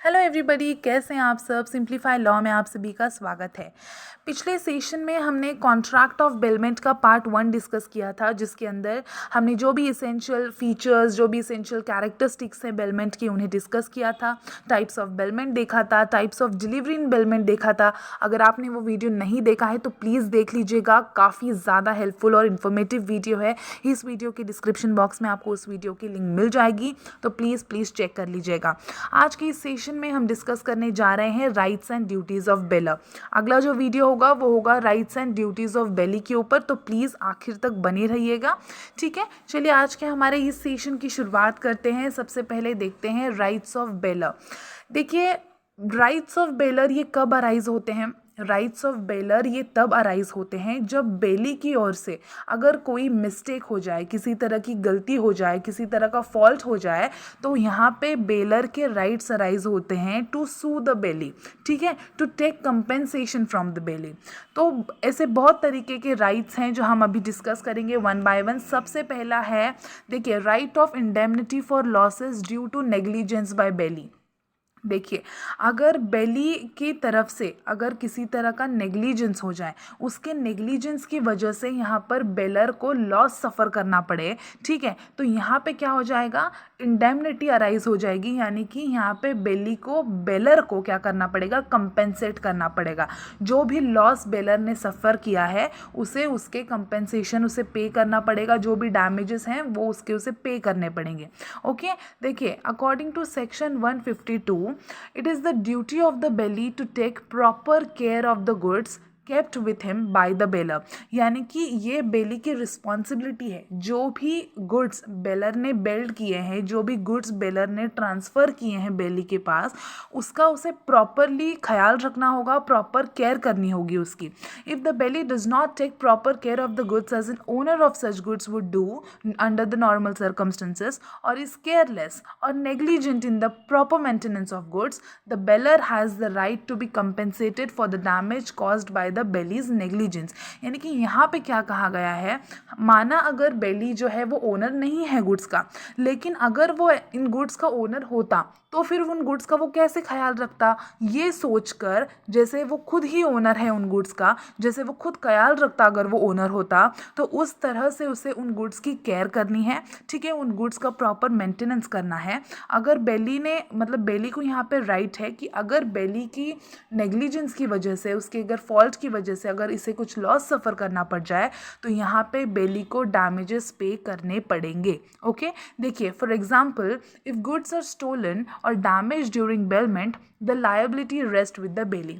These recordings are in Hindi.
हेलो एवरीबॉडी, कैसे हैं आप सब। सिंप्लीफाई लॉ में आप सभी का स्वागत है। पिछले सेशन में हमने कॉन्ट्रैक्ट ऑफ बेलमेंट का पार्ट 1 डिस्कस किया था, जिसके अंदर हमने जो भी इसेंशियल फीचर्स, जो भी इसेंशियल कैरेक्टरिस्टिक्स हैं बेलमेंट की, उन्हें डिस्कस किया था। टाइप्स ऑफ बेलमेंट देखा था, types of delivery in bailment देखा था। अगर आपने वो वीडियो नहीं देखा है तो प्लीज़ देख लीजिएगा, काफ़ी ज़्यादा हेल्पफुल और इन्फॉर्मेटिव वीडियो है। इस वीडियो के डिस्क्रिप्शन बॉक्स में आपको उस वीडियो की लिंक मिल जाएगी, तो प्लीज़ चेक कर लीजिएगा। आज के इस सेशन में हम डिस्कस करने जा रहे हैं rights and duties of baler. अगला जो वीडियो होगा वो होगा rights and duties of belly के ऊपर, तो प्लीज़ आखिर तक बने रहिएगा। ठीक है, चलिए आज के हमारे इस सेशन की शुरुआत करते हैं। सबसे पहले देखते हैं राइट्स ऑफ बेलर। देखिए, राइट्स ऑफ बेलर ये कब अराइज होते हैं। राइट्स ऑफ बेलर ये तब अराइज होते हैं जब बेली की ओर से अगर कोई मिस्टेक हो जाए, किसी तरह की गलती हो जाए, किसी तरह का फॉल्ट हो जाए, तो यहाँ पे बेलर के राइट्स अराइज होते हैं टू सू द बेली। ठीक है, to take compensation from the bailee. तो ऐसे बहुत तरीके के राइट्स हैं जो हम अभी डिस्कस करेंगे वन बाय वन। सबसे पहला है, देखिए, right of indemnity for losses due to negligence by bailee. देखिए, अगर बेली की तरफ से अगर किसी तरह का नेग्लिजेंस हो जाए, उसके नेग्लिजेंस की वजह से यहाँ पर बेलर को लॉस सफ़र करना पड़े, ठीक है, तो यहाँ पे क्या हो जाएगा, इंडेमनिटी अराइज हो जाएगी। यानी कि यहाँ पे बेली को, बेलर को क्या करना पड़ेगा, कंपेंसेट करना पड़ेगा। जो भी लॉस बेलर ने सफ़र किया है उसे, उसके कंपेंसेशन उसे पे करना पड़ेगा। जो भी डैमेजेस हैं वो उसे पे करने पड़ेंगे। ओके, देखिए, according to section 152, it is the duty of the belly to take proper care of the goods kept with him by the beller। यानी कि ये बेली की रिस्पॉन्सिबिलिटी है। जो भी गुड्स बेलर ने बेल्ड किए हैं, जो भी गुड्स बेलर ने ट्रांसफ़र किए हैं बेली के पास, उसका उसे प्रॉपरली ख्याल रखना होगा, प्रॉपर केयर करनी होगी उसकी। If the bailee does not take proper care of the goods as an owner of such goods would do under the normal circumstances, और is careless or negligent in the proper maintenance of goods, the beller has the right to be compensated for the damage caused by the bailee's negligence. यानी कि यहाँ पे क्या कहा गया है, माना अगर बेली जो है वो ओनर नहीं है गुड्स का, लेकिन अगर वो इन गुड्स का ओनर होता तो फिर उन गुड्स का वो कैसे ख्याल रखता, ये सोचकर, जैसे वो खुद ही ओनर है उन गुड्स का, जैसे वो खुद ख्याल रखता अगर वो ओनर होता, तो उस तरह से उसे उन गुड्स की केयर करनी है। ठीक है, उन गुड्स का प्रॉपर मेंटेनेंस करना है। अगर बेली ने, मतलब बेली को यहाँ पे राइट है कि अगर बेली की नेग्लिजेंस की वजह से, उसके अगर फॉल्ट की वजह से अगर इसे कुछ लॉस सफ़र करना पड़ जाए, तो यहाँ पे बेली को डैमेजेस पे करने पड़ेंगे। ओके, देखिए, for example, if goods are stolen और damage during bailment, the liability rest with the bailee.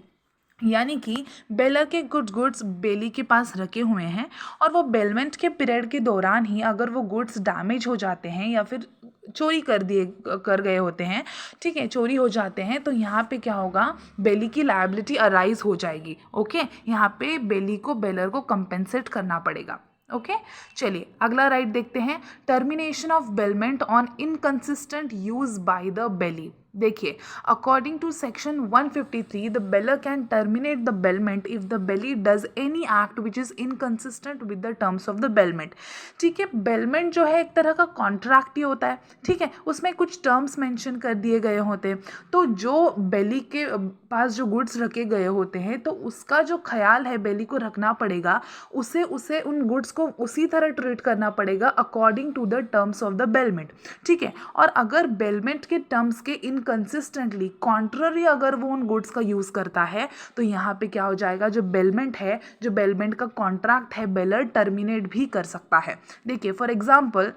यानी कि बेलर के कुछ गुड्स बेली के पास रखे हुए हैं और वो बेलमेंट के पीरियड के दौरान ही अगर वो गुड्स डैमेज हो जाते हैं या फिर चोरी कर गए होते हैं, ठीक है, चोरी हो जाते हैं, तो यहाँ पे क्या होगा, बेली की लायबिलिटी अराइज हो जाएगी। ओके, यहाँ पे बेली को, बेलर को कंपेंसेट करना पड़ेगा। ओके, चलिए अगला राइट देखते हैं, termination of bailment on inconsistent use by the bailee. देखिए, according to section 153, the bailor can terminate the bailment if the bailee does any act which is inconsistent with the terms of the bailment. ठीक है, बेलमेंट जो है एक तरह का कॉन्ट्रैक्ट ही होता है। ठीक है, उसमें कुछ टर्म्स मेंशन कर दिए गए होते हैं, तो जो बेली के पास जो गुड्स रखे गए होते हैं, तो उसका जो ख्याल है बेली को रखना पड़ेगा, उसे उन गुड्स को उसी तरह ट्रीट करना पड़ेगा according to the terms of the bailment. ठीक है, और अगर बेलमेंट के टर्म्स के इनकंसिस्टेंटली कॉन्ट्ररी अगर वो उन गुड्स का यूज़ करता है, तो यहाँ पे क्या हो जाएगा, जो बेलमेंट है, जो बेलमेंट का कॉन्ट्रैक्ट है, बेलर टर्मिनेट भी कर सकता है। देखिए, for example,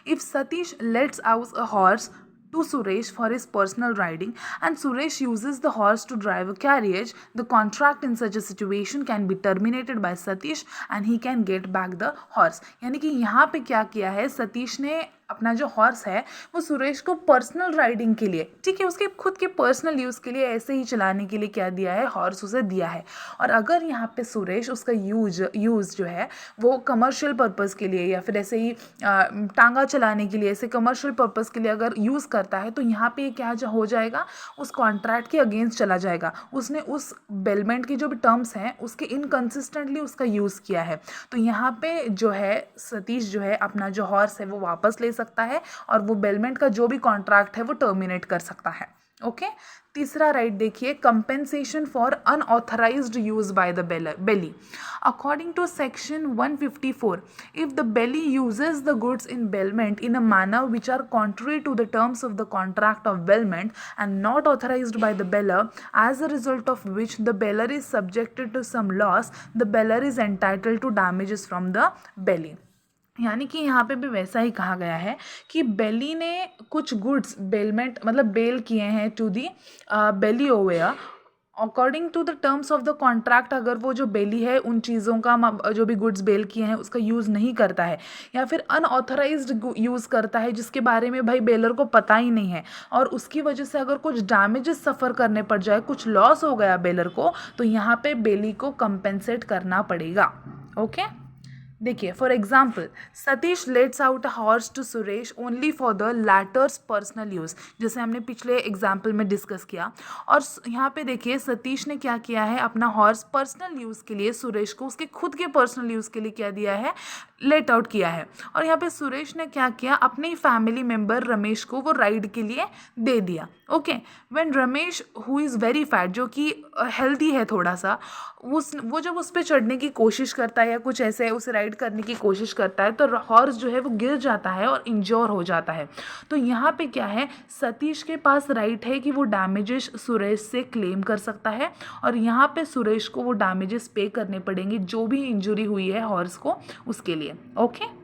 if Satish lets out a horse to Suresh for his personal riding and Suresh uses the horse to drive a carriage, the contract in such a situation can be terminated by Satish and he can get back the horse। यानी कि यहाँ पे क्या किया है, सतीश ने अपना जो हॉर्स है वो सुरेश को पर्सनल राइडिंग के लिए, ठीक है, उसके खुद के पर्सनल यूज़ के लिए, ऐसे ही चलाने के लिए क्या दिया है, हॉर्स उसे दिया है। और अगर यहाँ पे सुरेश उसका यूज़ जो है वो कमर्शियल पर्पज़ के लिए या फिर ऐसे ही टांगा चलाने के लिए, ऐसे कमर्शियल पर्पज़ के लिए अगर यूज़ करता है, तो यहाँ पे क्या हो जाएगा, उस कॉन्ट्रैक्ट के अगेंस्ट चला जाएगा। उसने उस बेलमेंट के जो भी टर्म्स हैं उसके इनकन्सिस्टेंटली उसका यूज़ किया है, तो यहाँ पे जो है सतीश जो है अपना जो हॉर्स है वो वापस ले सकता है और वो बेलमेंट का जो भी कॉन्ट्रैक्ट है वो टर्मिनेट कर सकता है। ओके। तीसरा राइट देखिए, compensation for unauthorised use by the bailee. According to section 154, if the bailee uses the goods in bailment in a manner which are contrary to the terms of the contract of bailment and not authorised by the bailor, as a result of which the bailor is subjected to some loss, the bailor is entitled to damages from the bailee. यानी कि यहाँ पे भी वैसा ही कहा गया है कि बेली ने कुछ गुड्स बेलमेंट मतलब बेल किए हैं to the bailee over here according to the terms of the contract. अगर वो जो बेली है उन चीज़ों का जो भी गुड्स बेल किए हैं उसका यूज़ नहीं करता है या फिर अनऑथराइज्ड यूज़ करता है जिसके बारे में भाई बेलर को पता ही नहीं है, और उसकी वजह से अगर कुछ डैमेजेस सफ़र करने पड़ जाए, कुछ लॉस हो गया बेलर को, तो यहाँ पे बेली को कंपेंसेट करना पड़ेगा। ओके। देखिए, for example Satish lets out a horse to Suresh only for the latter's personal use, जैसे हमने पिछले एग्जाम्पल में डिस्कस किया। और यहाँ पे देखिए सतीश ने क्या किया है, अपना हॉर्स पर्सनल यूज़ के लिए सुरेश को उसके खुद के पर्सनल यूज़ के लिए क्या दिया है, लेट आउट किया है। और यहाँ पे सुरेश ने क्या किया, अपने ही फैमिली मेम्बर रमेश को वो राइड के लिए दे दिया। Okay. When Ramesh who is very fat, जो कि हेल्दी है थोड़ा सा, वो जब उस पर चढ़ने की कोशिश करता है या कुछ ऐसे उसे राइड करने की कोशिश करता है तो हॉर्स जो है वो गिर जाता है और इंजोर हो जाता है। तो यहाँ पे क्या है, सतीश के पास राइट है कि वो डैमेजेस सुरेश से क्लेम कर सकता है, और यहाँ पे सुरेश को वो डैमेजेस पे करने पड़ेंगे जो भी इंजरी हुई है हॉर्स को उसके लिए। ओके।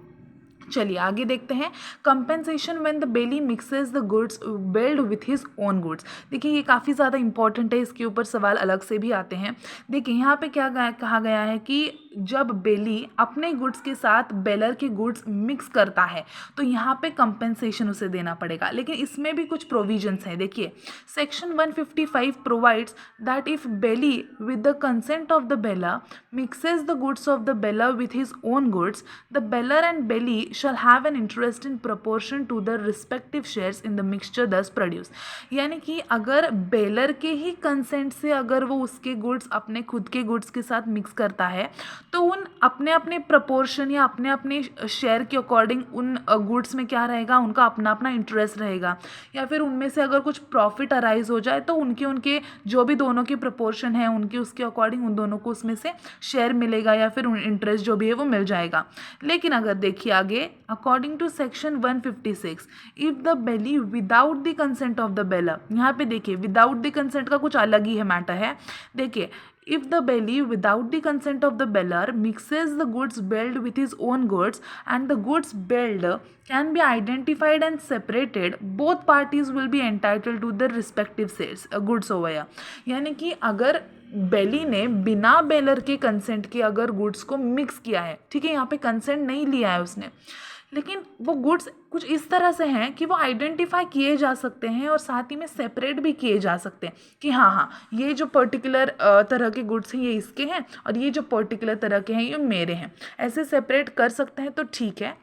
चलिए आगे देखते हैं, compensation when the bailee mixes the goods bailed with his own goods. देखिए ये काफ़ी ज़्यादा इंपॉर्टेंट है, इसके ऊपर सवाल अलग से भी आते हैं। देखिए यहाँ पे क्या कहा गया है कि जब बेली अपने गुड्स के साथ बेलर के गुड्स मिक्स करता है तो यहाँ पे कंपेंसेशन उसे देना पड़ेगा, लेकिन इसमें भी कुछ प्रोविजंस हैं। देखिए section 155 provides that if bailee with the consent of the bailor mixes the goods of the bailor with his own goods, the bailor and bailee shall have an interest in proportion to the respective shares in the mixture thus produced। यानी कि अगर बेलर के ही कंसेंट से अगर वो उसके गुड्स अपने खुद के गुड्स के साथ मिक्स करता है तो उन अपने अपने प्रपोर्शन या अपने अपने शेयर के अकॉर्डिंग उन गुड्स में क्या रहेगा, उनका अपना अपना इंटरेस्ट रहेगा, या फिर उनमें से अगर कुछ प्रॉफिट अराइज हो जाए तो उनके उनके जो भी दोनों के प्रपोर्शन है उनके उसके अकॉर्डिंग उन दोनों को उसमें से शेयर मिलेगा या फिर इंटरेस्ट जो भी है वो मिल जाएगा। लेकिन अगर देखिए आगे, according to section 156, if the bailee without the consent of the bailor, यहाँ पे देखिए विदाउट द कंसेंट का कुछ अलग ही है मैटर है। देखिए if the belly without the consent of the beller mixes the goods belled with his own goods and the goods belled can be identified and separated, both parties will be entitled to their respective sales goods over here। यानी कि अगर बेली ने बिना बेलर के कंसेंट के अगर गुड्स को मिक्स किया है, ठीक है, यहाँ पे कंसेंट नहीं लिया है उसने, लेकिन वो गुड्स कुछ इस तरह से हैं कि वो आइडेंटिफाई किए जा सकते हैं और साथ ही में सेपरेट भी किए जा सकते हैं कि हाँ ये जो पर्टिकुलर तरह के गुड्स हैं ये इसके हैं और ये जो पर्टिकुलर तरह के हैं ये मेरे हैं, ऐसे सेपरेट कर सकते हैं तो ठीक है।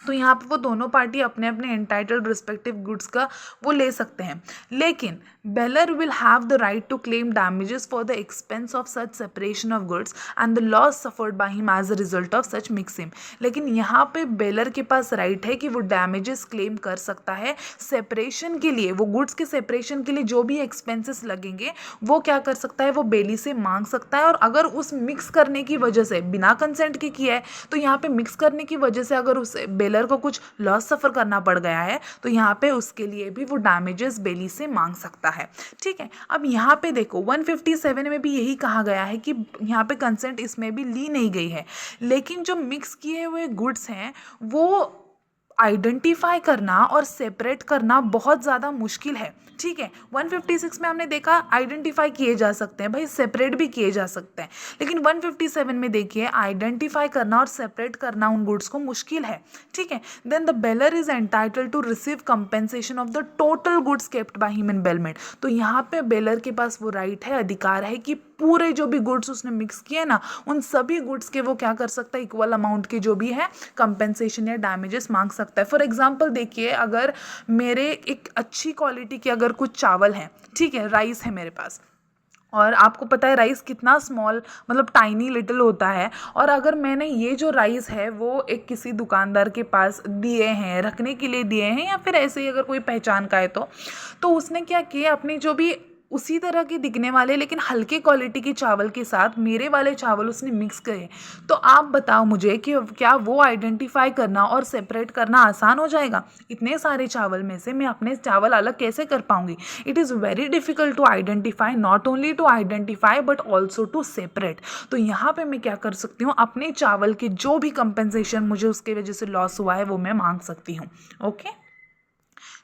तो यहाँ पे वो दोनों पार्टी अपने अपने एंटाइटल्ड रिस्पेक्टिव गुड्स का वो ले सकते हैं, लेकिन bailor will have the right to claim damages for the expense of such separation of goods and the loss suffered by him as a result of such mixing. लेकिन यहाँ पे बेलर के पास राइट है कि वो डैमेजेस क्लेम कर सकता है सेपरेशन के लिए, वो गुड्स के सेपरेशन के लिए जो भी एक्सपेंसेस लगेंगे वो क्या कर सकता है, वो बेली से मांग सकता है। और अगर उस मिक्स करने की वजह से बिना कंसेंट के किया है तो यहाँ पे मिक्स करने की वजह से अगर उस बेलर को कुछ लॉस सफ़र करना पड़ गया है तो यहाँ पे उसके लिए भी वो डैमेजेस बेली से मांग सकता है। ठीक है, अब यहाँ पे देखो 157 में भी यही कहा गया है कि यहाँ पे कंसेंट इसमें भी ली नहीं गई है, लेकिन जो मिक्स किए हुए गुड्स हैं वो आइडेंटिफाई करना और सेपरेट करना बहुत ज़्यादा मुश्किल है। ठीक है, 156 में हमने देखा आइडेंटिफाई किए जा सकते हैं भाई, सेपरेट भी किए जा सकते हैं, लेकिन 157 में देखिए आइडेंटिफाई करना और सेपरेट करना उन गुड्स को मुश्किल है। ठीक है, then the bailor is entitled to receive compensation of the total goods kept by him in bailment. तो यहाँ पे बेलर के पास वो राइट है, अधिकार है कि पूरे जो भी गुड्स उसने मिक्स किए ना उन सभी गुड्स के वो क्या कर सकता है, इक्वल अमाउंट के जो भी है कंपेंसेशन या डैमेजेस मांग सकता है। फॉर एग्जांपल देखिए, अगर मेरे एक अच्छी क्वालिटी के अगर कुछ चावल हैं, ठीक है, राइस है मेरे पास, और आपको पता है राइस कितना स्मॉल मतलब टाइनी लिटिल होता है। और अगर मैंने ये जो राइस है वो एक किसी दुकानदार के पास दिए हैं, रखने के लिए दिए हैं, या फिर ऐसे ही अगर कोई पहचान का है तो उसने क्या किया, अपनी जो भी उसी तरह के दिखने वाले लेकिन हल्के क्वालिटी के चावल के साथ मेरे वाले चावल उसने मिक्स करे। तो आप बताओ मुझे कि क्या वो आइडेंटिफाई करना और सेपरेट करना आसान हो जाएगा? इतने सारे चावल में से मैं अपने चावल अलग कैसे कर पाऊंगी? It is very difficult to identify, not only to identify but also to separate. तो यहाँ पे मैं क्या कर सकती हूँ, अपने चावल के जो भी कंपेंसेशन मुझे उसके वजह से लॉस हुआ है वो मैं मांग सकती हूँ। ओके,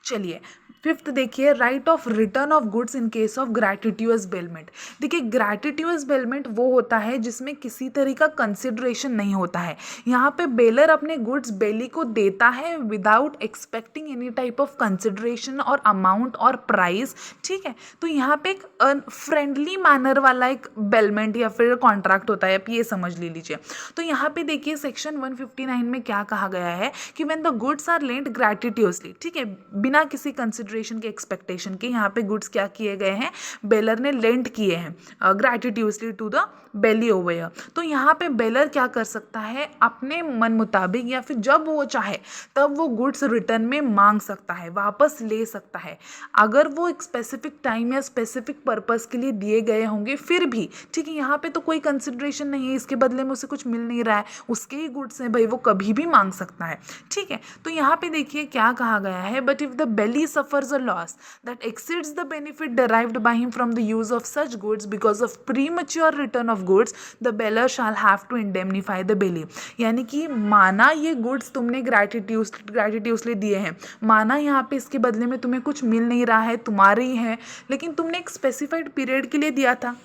चलिए फिफ्थ देखिए, right of return of goods in case of gratuitous bailment. देखिए ग्रैटिट्यूअस बेलमेंट वो होता है जिसमें किसी तरह का कंसिडरेशन नहीं होता है। यहाँ पे बेलर अपने गुड्स बेली को देता है without expecting any type of consideration और अमाउंट और प्राइस। ठीक है, तो यहाँ पे एक फ्रेंडली मैनर वाला एक बेलमेंट या फिर कॉन्ट्रैक्ट होता है, आप ये समझ ले लीजिए। तो यहाँ पे देखिए सेक्शन 159 में क्या कहा गया है कि when the goods are lent gratuitously, ठीक है, बिना किसी कंसिडरेशन के, एक्सपेक्टेशन के, यहाँ पे गुड्स क्या किए गए हैं, बेलर ने लेंट किए हैं gratuitously to the bailee over here. तो यहाँ पे बेलर क्या कर सकता है, अपने मन मुताबिक या फिर जब वो चाहे तब वो गुड्स रिटर्न में मांग सकता है, वापस ले सकता है। अगर वो एक स्पेसिफिक टाइम या स्पेसिफिक पर्पस के लिए दिए गए होंगे फिर भी, ठीक है, यहाँ पे तो कोई कंसिडरेशन नहीं है, इसके बदले में उसे कुछ मिल नहीं रहा है, उसके ही गुड्स हैं भाई, वो कभी भी मांग सकता है। ठीक है, तो यहाँ पे देखिए क्या कहा गया है, but if the Bailey suffers a loss that exceeds the benefit derived by him from the use of such goods because of premature return of goods, the beller shall have to indemnify the belly। यानी कि माना ये गुड्स तुमने ग्रैटिट्यूसली दिए हैं, माना यहाँ पे इसके बदले में तुम्हें कुछ मिल नहीं रहा है, तुम्हारे ही है, लेकिन तुमने एक स्पेसिफाइड पीरियड के लिए दिया था।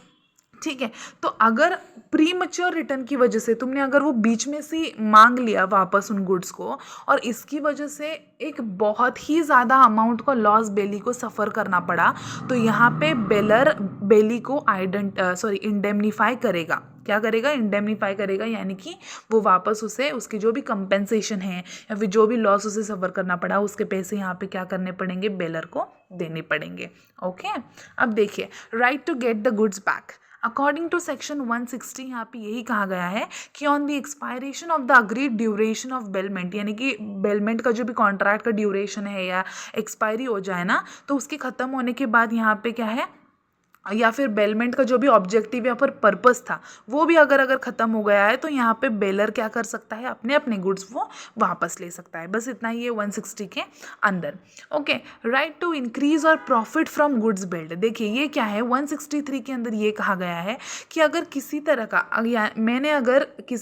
ठीक है, तो अगर प्री मैच्योर रिटर्न की वजह से तुमने अगर वो बीच में से मांग लिया वापस उन गुड्स को, और इसकी वजह से एक बहुत ही ज़्यादा अमाउंट का लॉस बेली को सफ़र करना पड़ा, तो यहाँ पे बेलर बेली को इंडेमनीफाई करेगा। क्या करेगा? इंडेमनीफाई करेगा, यानी कि वो वापस उसे उसकी जो भी कंपेंसेशन है या फिर जो भी लॉस उसे सफ़र करना पड़ा उसके पैसे यहाँ पे क्या करने पड़ेंगे, बेलर को देने पड़ेंगे। ओके, अब देखिए right to get the goods back according to section 160 यहाँ पे यही कहा गया है कि on the expiration of the agreed duration of bailment, यानी कि बेलमेंट का जो भी कॉन्ट्रैक्ट का ड्यूरेशन है या एक्सपायरी हो जाए ना, तो उसके ख़त्म होने के बाद यहाँ पे क्या है, या फिर बेलमेंट का जो भी ऑब्जेक्टिव या फिर पर्पस था वो भी अगर ख़त्म हो गया है, तो यहाँ पे बेलर क्या कर सकता है, अपने अपने गुड्स वो वापस ले सकता है। बस इतना ही है 160 के अंदर। ओके, राइट टू इंक्रीज और प्रॉफिट फ्रॉम गुड्स बिल्ड। देखिए ये क्या है, 163 के अंदर ये कहा गया है कि अगर किसी तरह का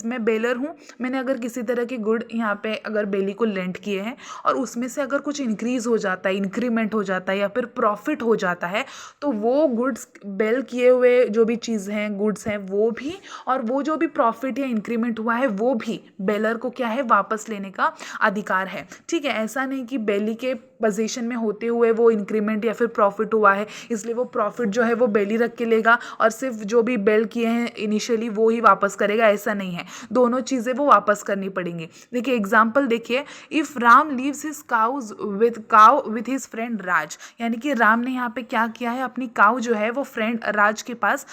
मैं बेलर हूँ, मैंने अगर किसी तरह के गुड यहाँ पे अगर बेली को लेंट किए हैं और उसमें से अगर कुछ इंक्रीज हो जाता है, इंक्रीमेंट हो जाता है या फिर प्रॉफिट हो जाता है, तो वो गुड्स बेल किए हुए जो भी चीज़ हैं, गुड्स हैं, वो भी, और वो जो भी प्रॉफिट या इंक्रीमेंट हुआ है वो भी बेलर को क्या है, वापस लेने का अधिकार है। ठीक है, ऐसा नहीं कि बेली के पोजीशन में होते हुए वो इंक्रीमेंट या फिर प्रॉफिट हुआ है इसलिए वो प्रॉफिट जो है वो बेली रख के लेगा और सिर्फ जो भी बेल किए हैं इनिशियली वो ही वापस करेगा, ऐसा नहीं है, दोनों चीज़ें वो वापस करनी पड़ेंगी। देखिए एग्जाम्पल देखिए, if Ram leaves his cows with his friend Raj, यानी कि राम ने यहाँ पे क्या किया है, अपनी काउ जो है वो फ्रेंड राज के पास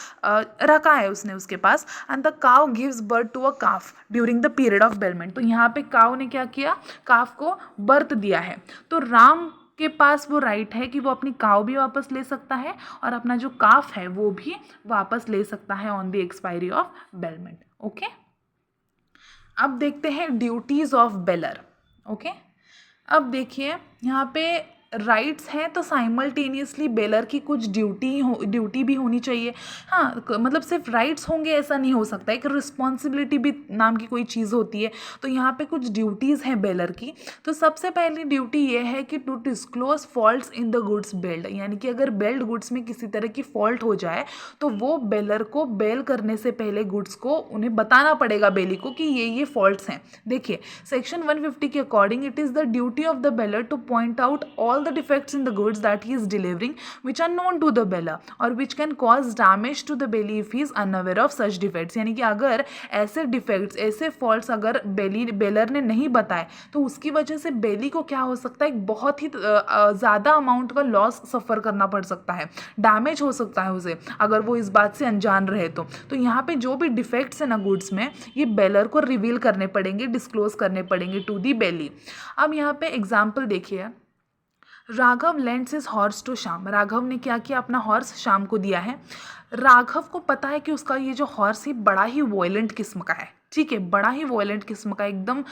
रखा है उसने उसके पास, and the cow gives birth to a calf during the period of bailment. तो यहाँ पे काउ ने क्या किया, काफ को बर्थ दिया है, तो राम के पास वो राइट है कि वो अपनी काउ भी वापस ले सकता है और अपना जो काफ है वो भी वापस ले सकता है on the expiry of bailment. Okay, अब देखते हैं ड्यूटीज ऑफ बेलर। ओके, अब देखिए यहाँ पे राइट्स हैं तो साइमल्टेनियसली बेलर की कुछ ड्यूटी भी होनी चाहिए। हाँ, मतलब सिर्फ राइट्स होंगे ऐसा नहीं हो सकता, एक रिस्पॉन्सिबिलिटी भी नाम की कोई चीज़ होती है। तो यहाँ पे कुछ ड्यूटीज़ हैं बेलर की। तो सबसे पहली ड्यूटी ये है कि to disclose faults in the goods bailed, यानी कि अगर बेल्ड गुड्स में किसी तरह की फॉल्ट हो जाए तो वो बेलर को बेल करने से पहले गुड्स को उन्हें बताना पड़ेगा बेली को कि ये फॉल्ट्स हैं। देखिए सेक्शन 150 के according it is the duty of the baler two point out all all the defects in the goods that he is delivering which are known to the beller or which can cause damage to the belly if he is unaware of such defects। यानी कि अगर ऐसे डिफेक्ट्स, ऐसे फॉल्ट्स अगर बेलर ने नहीं बताए तो उसकी वजह से बेली को क्या हो सकता है, एक बहुत ही ज़्यादा अमाउंट का लॉस सफ़र करना पड़ सकता है, डैमेज हो सकता है उसे अगर वो इस बात से अनजान रहे तो यहाँ पे जो भी डिफेक्ट्स है ना गुड्स में, ये बेलर को रिवील करने पड़ेंगे, डिस्क्लोज करने पड़ेंगे टू दी बेली। अब यहाँ पे एग्जाम्पल देखिए, Raghav lends his horse to Shyam. Raghav ने क्या किया, अपना हॉर्स श्याम को दिया है। राघव को पता है कि उसका ये जो हॉर्स है बड़ा ही वॉयलेंट किस्म का है, ठीक है, बड़ा ही वॉयलेंट किस्म का, एकदम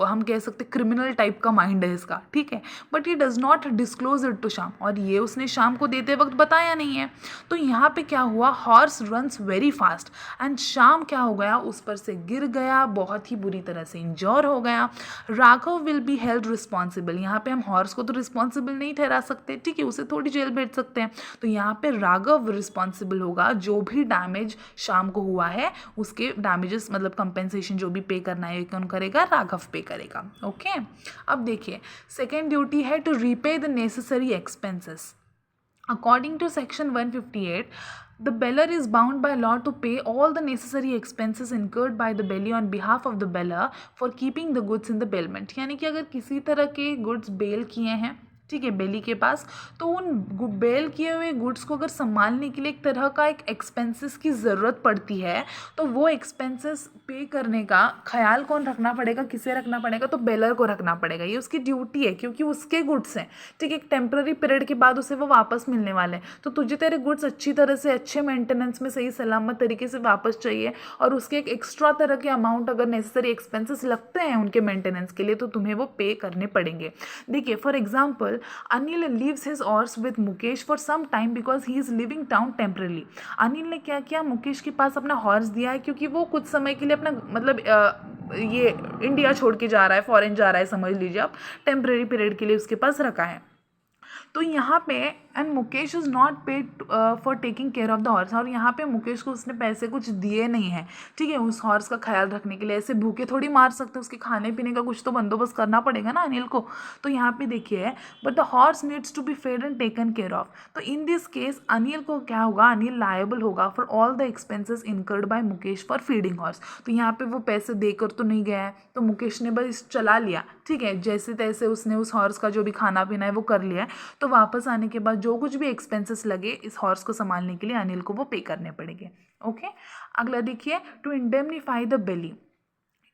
हम कह सकते क्रिमिनल टाइप का माइंड है इसका, ठीक है, but he does not disclose it to Shyam, और ये उसने श्याम को देते वक्त बताया नहीं है। तो यहाँ पे क्या हुआ, horse runs very fast and Shyam क्या हो गया, उस पर से गिर गया, बहुत ही बुरी तरह से इंजोर हो गया। Raghav will be held responsible. यहाँ पे हम हॉर्स को तो रिस्पॉन्सिबल नहीं ठहरा सकते, ठीक है, उसे थोड़ी जेल भेज सकते हैं, तो यहाँ पे राघव रिस्पॉन्सिबल होगा, जो भी डैमेज श्याम को हुआ है उसके डैमेजेस मतलब कंपेंसेशन जो भी पे करना है कौन करेगा, राघव पे करेगा। ओके, अब देखिए सेकेंड ड्यूटी है to repay the necessary expenses. According to section 158 the beller is bound by law to pay all the necessary expenses incurred by the belly on behalf of the beller for keeping the goods in the bailment। यानी कि अगर किसी तरह के गुड्स बेल किए हैं, ठीक है, बेली के पास, तो उन बेल किए हुए गुड्स को अगर संभालने के लिए एक तरह का एक एक्सपेंसेस की ज़रूरत पड़ती है, तो वो एक्सपेंसेस पे करने का ख्याल कौन रखना पड़ेगा, किसे रखना पड़ेगा, तो बेलर को रखना पड़ेगा। ये उसकी ड्यूटी है क्योंकि उसके गुड्स हैं, ठीक है, एक टेम्प्रेरी पीरियड के बाद उसे वो वापस मिलने वाले हैं, तो तुझे तेरे गुड्स अच्छी तरह से अच्छे मेंटेनेंस में सही सलामत तरीके से वापस चाहिए, और उसके एक एक्स्ट्रा तरह के अमाउंट अगर नेसेसरी एक्सपेंसेस लगते हैं उनके मेंटेनेंस के लिए तो तुम्हें वो पे करने पड़ेंगे। देखिए for example Anil leaves his horse with Mukesh for some time because he is leaving town temporarily। Anil ने क्या किया, मुकेश के पास अपना हॉर्स दिया है क्योंकि वो कुछ समय के लिए अपना मतलब ये इंडिया छोड़ के जा रहा है, फॉरेन जा रहा है, समझ लीजिए आप, टेम्परेरी पीरियड के लिए उसके पास रखा है। तो यहाँ पे and Mukesh is not paid for taking care of the horse, और यहाँ पे मुकेश को उसने पैसे कुछ दिए नहीं है, ठीक है, उस हॉर्स का ख्याल रखने के लिए। ऐसे भूखे थोड़ी मार सकते, उसके खाने पीने का कुछ तो बंदोबस्त करना पड़ेगा ना अनिल को। तो यहाँ पे देखिए, but the horse needs to be fed and taken care of. तो इन दिस केस अनिल को क्या होगा, अनिल लायबल होगा for all the expenses incurred by Mukesh for feeding horse. तो यहाँ पे वो पैसे देकर तो नहीं गया है, तो मुकेश ने बस चला लिया, ठीक है, जैसे तैसे उसने उस हॉर्स का जो भी खाना पीना है वो कर लिया है, तो वापस आने के बाद जो कुछ भी एक्सपेंसेस लगे इस हॉर्स को संभालने के लिए अनिल को वो पे करने पड़ेंगे। ओके, अगला देखिए, to indemnify the bailee.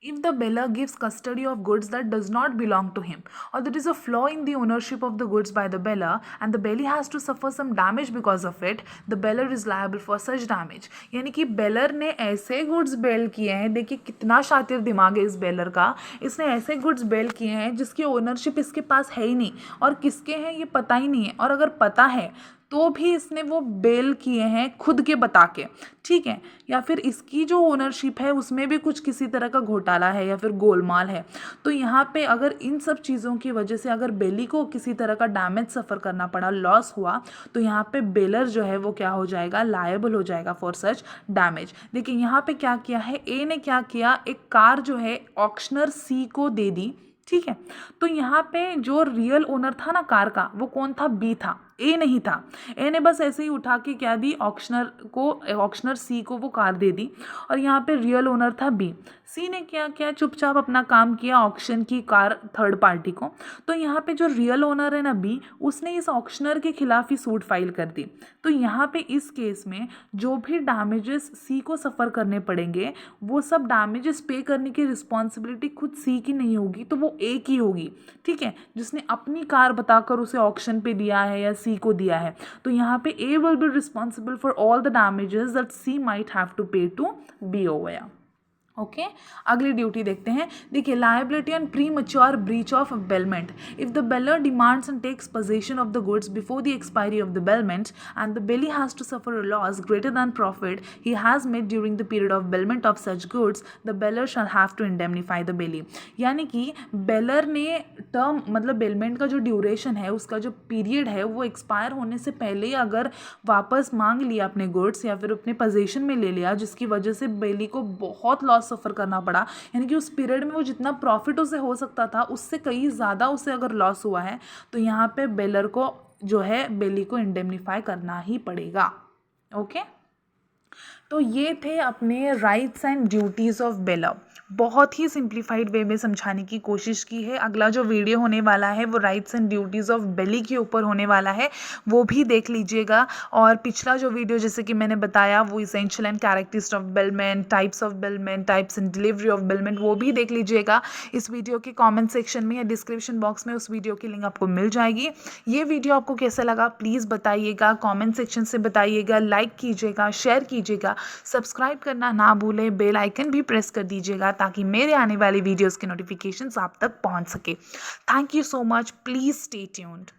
If the beller gives custody of goods that does not belong to him, or there is a flaw in the ownership of the goods by the beller and the belly has to suffer some damage because of it, the beller is liable for such damage। यानी कि बेलर ने ऐसे गुड्स बेल किए हैं, देखिए कितना शातिर दिमाग है इस बेलर का, इसने ऐसे गुड्स बेल किए हैं जिसकी ओनरशिप इसके पास है ही नहीं, और किसके हैं ये पता ही नहीं है, और अगर पता है तो भी इसने वो बेल किए हैं खुद के बता के, ठीक है, या फिर इसकी जो ओनरशिप है उसमें भी कुछ किसी तरह का घोटाला है या फिर गोलमाल है। तो यहाँ पे अगर इन सब चीज़ों की वजह से अगर बेली को किसी तरह का डैमेज सफ़र करना पड़ा, लॉस हुआ, तो यहाँ पे बेलर जो है वो क्या हो जाएगा, लायबल हो जाएगा फॉर सच डैमेज। देखिए यहाँ पे क्या किया है, ए ने क्या किया, एक कार जो है ऑक्शनर सी को दे दी, ठीक है, तो यहाँ पे जो रियल ओनर था ना कार का, वो कौन था, बी था, ए नहीं था। ए ने बस ऐसे ही उठा के क्या दी, ऑक्शनर सी को वो कार दे दी, और यहाँ पे रियल ओनर था बी। सी ने क्या किया, चुपचाप अपना काम किया, ऑक्शन की कार थर्ड पार्टी को। तो यहाँ पे जो रियल ओनर है ना बी, उसने इस ऑक्शनर के खिलाफ ही सूट फाइल कर दी। तो यहाँ पे इस केस में जो भी डैमेजेस सी को सफ़र करने पड़ेंगे, वो सब डैमेजेस पे करने की रिस्पॉन्सिबिलिटी खुद सी की नहीं होगी, तो वो ए की होगी, ठीक है, जिसने अपनी कार बताकर उसे ऑक्शन पे दिया है या सी को दिया है। तो यहाँ पे A will be responsible for all the damages that C might have to pay to B over. Okay, अगली ड्यूटी देखते हैं। देखिए, liability on premature breach of bailment. If the bailor demands and takes possession of the goods before the expiry of the bailment and the bailee has to suffer a loss greater than profit he has made during the period of bailment of such goods, the bailor shall have to indemnify the bailee. यानी कि बेलर ने टर्म मतलब बेलमेंट का जो ड्यूरेशन है, उसका जो पीरियड है, वो एक्सपायर होने से पहले ही अगर वापस मांग लिया अपने गुड्स या फिर अपने पोजेशन में ले लिया, जिसकी वजह से बेली को बहुत लॉस लॉस सफ़र करना पड़ा, यानी कि उस पीरियड में वो जितना प्रॉफिट उसे हो सकता था उससे कहीं ज़्यादा उसे अगर लॉस हुआ है तो यहाँ पे बेलर को जो है बेली को इंडेमनीफाई करना ही पड़ेगा। ओके, तो ये थे अपने rights and duties of baler. बहुत ही सिंप्लीफाइड वे में समझाने की कोशिश की है। अगला जो वीडियो होने वाला है वो rights and duties of belly के ऊपर होने वाला है, वो भी देख लीजिएगा। और पिछला जो वीडियो जैसे कि मैंने बताया वो essential and characteristics of bailment, types of bailment, types and delivery of bailment, वो भी देख लीजिएगा। इस वीडियो के कॉमेंट सेक्शन में या डिस्क्रिप्शन बॉक्स में उस वीडियो की लिंक आपको मिल जाएगी। ये वीडियो आपको कैसा लगा प्लीज़ बताइएगा, कॉमेंट सेक्शन से बताइएगा, लाइक कीजिएगा, शेयर कीजिएगा, सब्सक्राइब करना ना भूलें, बेल आइकन भी प्रेस कर दीजिएगा ताकि मेरे आने वाली वीडियोस के नोटिफिकेशंस आप तक पहुंच सके। Thank you so much, please stay tuned.